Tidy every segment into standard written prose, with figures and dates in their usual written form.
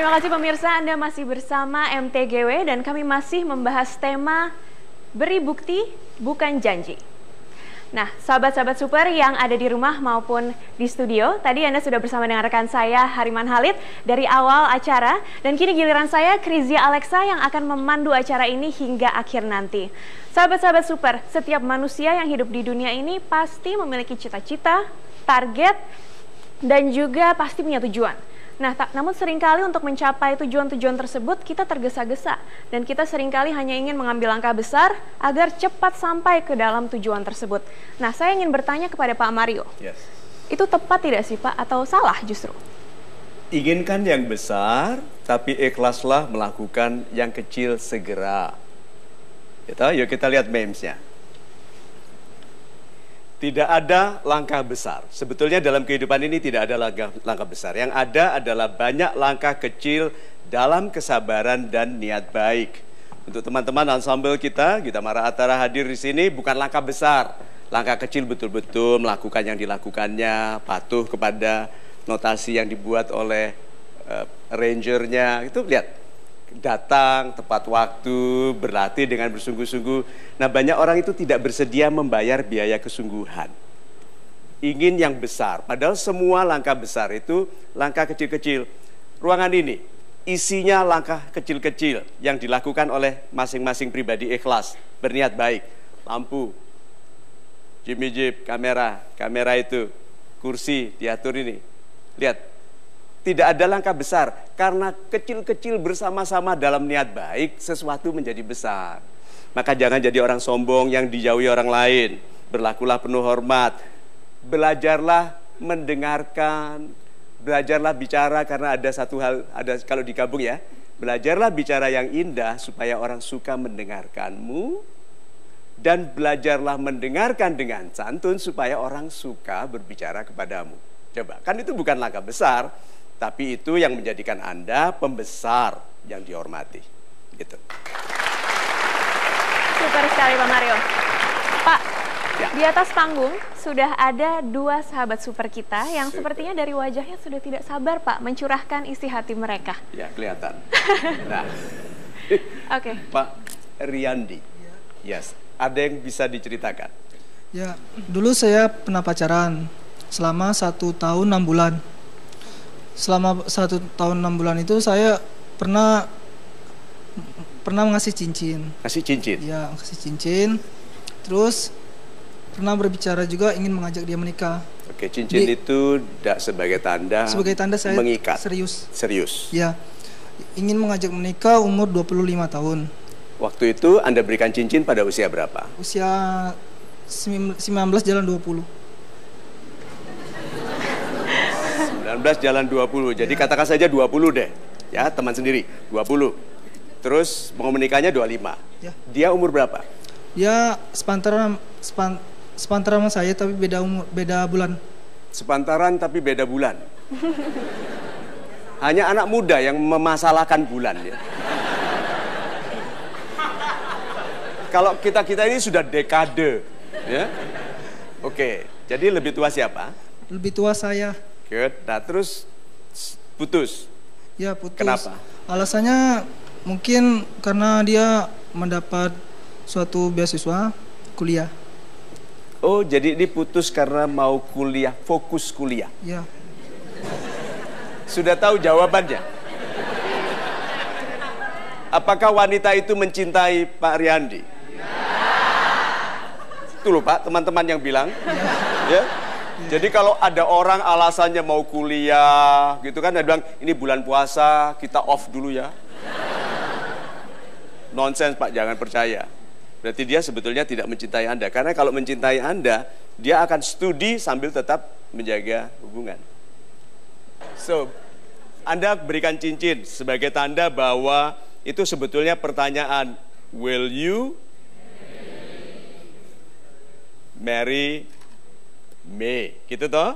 Terima kasih pemirsa, Anda masih bersama MTGW dan kami masih membahas tema Beri Bukti Bukan Janji. Nah, sahabat-sahabat super yang ada di rumah maupun di studio, tadi Anda sudah bersama dengan rekan saya Hariman Halid dari awal acara, dan kini giliran saya Krizia Alexa yang akan memandu acara ini hingga akhir nanti. Sahabat-sahabat super, setiap manusia yang hidup di dunia ini pasti memiliki cita-cita, target, dan juga pasti punya tujuan. Nah, namun seringkali untuk mencapai tujuan-tujuan tersebut kita tergesa-gesa dan kita seringkali hanya ingin mengambil langkah besar agar cepat sampai ke dalam tujuan tersebut. Nah, saya ingin bertanya kepada Pak Mario, itu tepat tidak sih Pak atau salah justru? Inginkan yang besar, tapi ikhlaslah melakukan yang kecil segera. Yuk kita lihat memesnya. Tidak ada langkah besar. Sebetulnya dalam kehidupan ini tidak ada langkah besar. Yang ada adalah banyak langkah kecil dalam kesabaran dan niat baik. Untuk teman-teman ensemble kita, Gita Mara Atara hadir di sini bukan langkah besar. Langkah kecil betul-betul melakukan yang dilakukannya, patuh kepada notasi yang dibuat oleh arrangernya. Itu lihat. Datang tepat waktu, berlatih dengan bersungguh-sungguh. Nah, banyak orang itu tidak bersedia membayar biaya kesungguhan. Ingin yang besar, padahal semua langkah besar itu langkah kecil-kecil. Ruangan ini isinya langkah kecil-kecil yang dilakukan oleh masing-masing pribadi ikhlas, berniat baik. Lampu, Jimmy Jeep, kamera itu, kursi diatur ini. Lihat. Tidak ada langkah besar, karena kecil-kecil bersama-sama dalam niat baik, sesuatu menjadi besar. Maka jangan jadi orang sombong yang dijauhi orang lain. Berlakulah penuh hormat. Belajarlah mendengarkan, belajarlah bicara, karena ada satu hal, kalau digabung ya, belajarlah bicara yang indah supaya orang suka mendengarkanmu, dan belajarlah mendengarkan dengan santun supaya orang suka berbicara kepadamu. Coba, kan itu bukan langkah besar, tapi itu yang menjadikan Anda pembesar yang dihormati. Gitu. Super sekali Pak Mario. Pak, di atas panggung sudah ada dua sahabat super kita yang sepertinya dari wajahnya sudah tidak sabar Pak mencurahkan isi hati mereka. Ya, kelihatan. Nah, Oke. Pak Riyandi, ada yang bisa diceritakan? Ya, dulu saya pernah pacaran selama 1 tahun 6 bulan. Selama 1 tahun 6 bulan itu saya pernah mengasih cincin. Kasih cincin? Iya, kasih cincin. Terus pernah berbicara juga ingin mengajak dia menikah. Oke, cincin itu sebagai tanda saya mengikat. Serius. Ya, ingin mengajak menikah umur 25 tahun. Waktu itu Anda berikan cincin pada usia berapa? Usia 19 jalan 20. 19 jalan 20, jadi katakan saja 20 deh, ya teman sendiri, 20. Terus mau menikahnya 25. Ya. Dia umur berapa? Dia sepantaran sama saya tapi beda bulan. Sepantaran tapi beda bulan. Hanya anak muda yang memasalahkan bulan ya. Kalau kita ini sudah dekade, ya. Oke, jadi lebih tua siapa? Lebih tua saya. Good. Nah, terus putus. Ya, putus. Kenapa? Alasannya mungkin karena dia mendapat suatu beasiswa kuliah. Oh, jadi diputus karena mau kuliah, fokus kuliah. Ya. Sudah tahu jawabannya? Apakah wanita itu mencintai Pak Riyandi? Itu loh Pak, teman-teman yang bilang. Ya. Jadi kalau ada orang alasannya mau kuliah gitu kan, dia bilang ini bulan puasa, kita off dulu ya. Nonsens Pak, jangan percaya. Berarti dia sebetulnya tidak mencintai Anda. Karena kalau mencintai Anda, dia akan studi sambil tetap menjaga hubungan. So, Anda berikan cincin sebagai tanda bahwa itu sebetulnya pertanyaan, will you marry me? Gitu toh?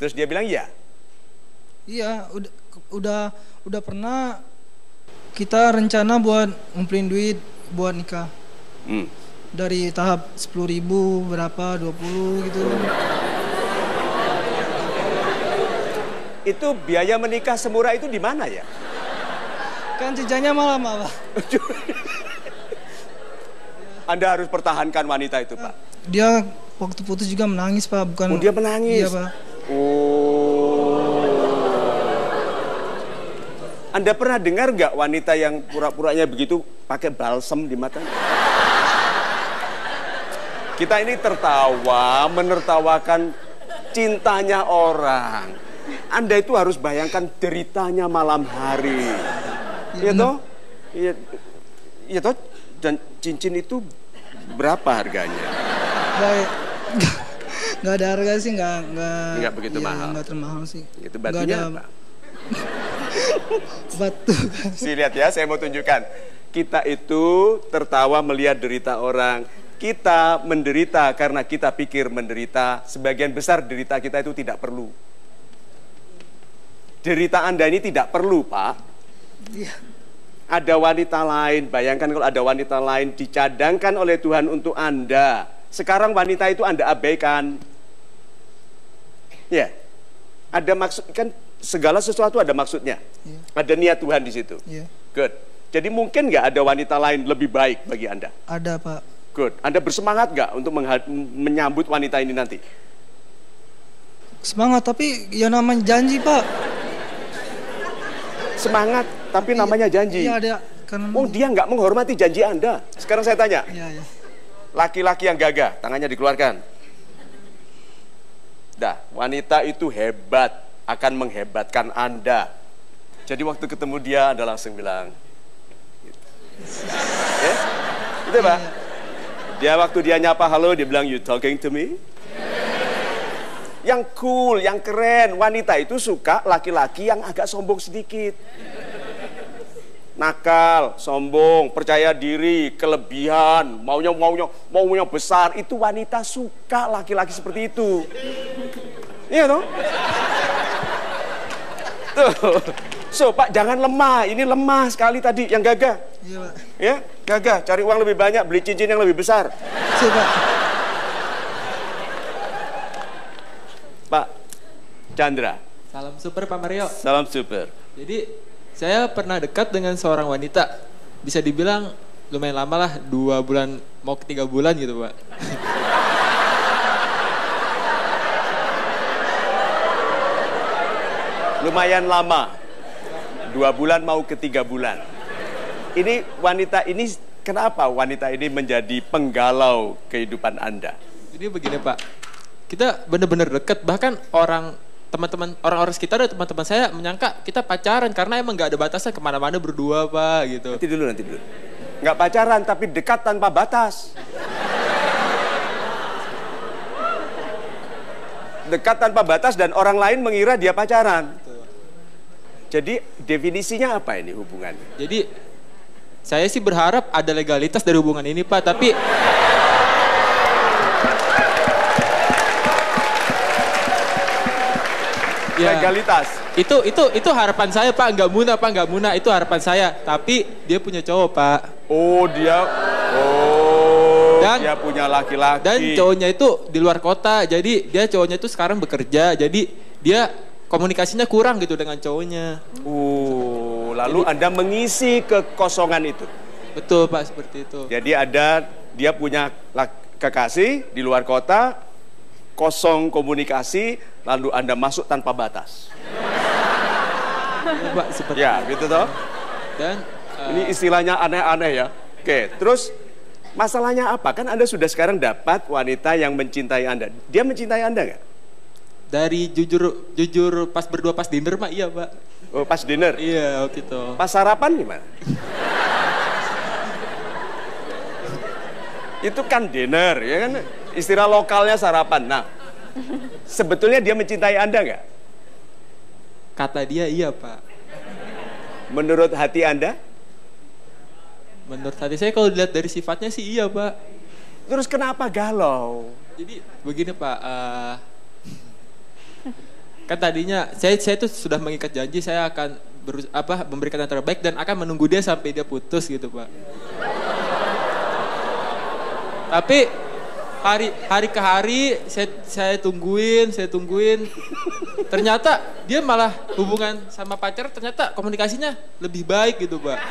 Terus dia bilang iya. Iya, udah pernah kita rencana buat ngumpulin duit buat nikah. Dari tahap 10.000 berapa 20 gitu. Itu biaya menikah semurah itu di mana ya? Kan jenjangnya malah Pak. Anda harus pertahankan wanita itu, Pak. Dia waktu putus juga menangis Pak, bukan. Oh, dia menangis. Iya Pak. Oh. Anda pernah dengar nggak wanita yang pura-puranya begitu pakai balsem di mata? Kita ini tertawa, menertawakan cintanya orang. Anda itu harus bayangkan deritanya malam hari. Iya toh? Iya toh? Dan cincin itu berapa harganya? Nggak ada harga sih, nggak begitu mahal. Nggak termahal sih. Itu batunya apa? Batu. Lihat ya, saya mau tunjukkan. Kita itu tertawa melihat derita orang. Kita menderita karena kita pikir menderita. Sebagian besar derita kita itu tidak perlu. Derita Anda ini tidak perlu, Pak. Iya. Ada wanita lain, bayangkan kalau ada wanita lain dicadangkan oleh Tuhan untuk Anda. Sekarang wanita itu Anda abaikan. Ya, ada maksud, kan segala sesuatu ada maksudnya. Yeah. Ada niat Tuhan di situ. Yeah. Good. Jadi mungkin nggak ada wanita lain lebih baik bagi Anda? Ada Pak. Good. Anda bersemangat nggak untuk menyambut wanita ini nanti? Semangat, tapi ya namanya janji Pak. Semangat, tapi namanya janji. Iya ada. Karena Oh, dia nggak menghormati janji Anda. Sekarang saya tanya. Iya, iya. Laki-laki yang gagah, tangannya dikeluarkan. Dah, wanita itu hebat, akan menghebatkan Anda. Jadi waktu ketemu dia, Anda langsung bilang, gitu. Ya? Itu Pak. Dia waktu dia nyapa halo, dia bilang, you talking to me? Yang cool, yang keren. Wanita itu suka laki-laki yang agak sombong sedikit. Nakal, sombong, percaya diri, kelebihan, maunya besar. Itu wanita suka laki-laki seperti itu. Iya toh? Tuh. So, Pak, jangan lemah. Ini lemah sekali tadi yang gagah. Iya, Pak. Ya, gagah, cari uang lebih banyak, beli cincin yang lebih besar. Siap, Pak. Pak Chandra. Salam super Pak Mario. Salam super. Jadi saya pernah dekat dengan seorang wanita. Bisa dibilang lumayan lama lah, 2 bulan mau ke 3 bulan gitu Pak. Lumayan lama. 2 bulan mau ke 3 bulan. Ini wanita ini, kenapa wanita ini menjadi penggalau kehidupan Anda? Jadi begini Pak. Kita benar-benar dekat, bahkan orang-orang sekitar dan teman-teman saya menyangka kita pacaran karena emang nggak ada batasan kemana-mana berdua Pak gitu. Nanti dulu. Nggak pacaran tapi dekat tanpa batas. Dekat tanpa batas dan orang lain mengira dia pacaran. Jadi definisinya apa ini hubungannya? Jadi saya sih berharap ada legalitas dari hubungan ini Pak, tapi ya, legalitas. Itu harapan saya Pak, nggak muna itu harapan saya. Tapi dia punya cowok Pak. Oh dia punya laki-laki. Dan cowoknya itu di luar kota. Jadi dia cowoknya itu sekarang bekerja. Jadi dia komunikasinya kurang gitu dengan cowoknya. Lalu jadi, Anda mengisi kekosongan itu. Betul Pak, seperti itu. Jadi dia punya kekasih di luar kota, kosong komunikasi, lalu Anda masuk tanpa batas. Ya, Pak, seperti ya, gitu toh. Dan ini istilahnya aneh-aneh ya. Oke, terus masalahnya apa? Kan Anda sudah sekarang dapat wanita yang mencintai Anda. Dia mencintai Anda nggak? Dari jujur pas berdua pas dinner Pak, iya Pak. Oh, pas dinner? Iya, waktu itu. Pas sarapan gimana? Itu kan dinner, ya kan? Istilah lokalnya sarapan. Nah, sebetulnya dia mencintai Anda nggak? Kata dia iya Pak. Menurut hati Anda? Menurut hati saya kalau dilihat dari sifatnya sih iya Pak. Terus kenapa galau? Jadi begini Pak, kan tadinya saya tuh sudah mengikat janji saya akan memberikan yang terbaik dan akan menunggu dia sampai dia putus gitu Pak. Tapi hari ke hari saya tungguin. Ternyata dia malah hubungan sama pacar ternyata komunikasinya lebih baik gitu, Pak.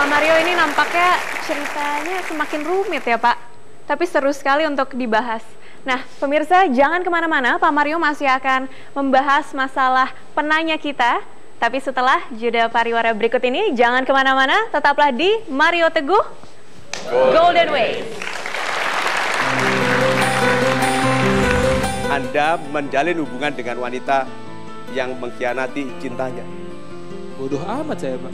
Pak Mario ini nampaknya ceritanya semakin rumit ya Pak. Tapi seru sekali untuk dibahas. Nah pemirsa jangan kemana-mana, Pak Mario masih akan membahas masalah penanya kita. Tapi setelah jeda pariwara berikut ini, jangan kemana-mana, tetaplah di Mario Teguh Golden Way. Anda menjalin hubungan dengan wanita yang mengkhianati cintanya. Bodoh amat saya, Pak.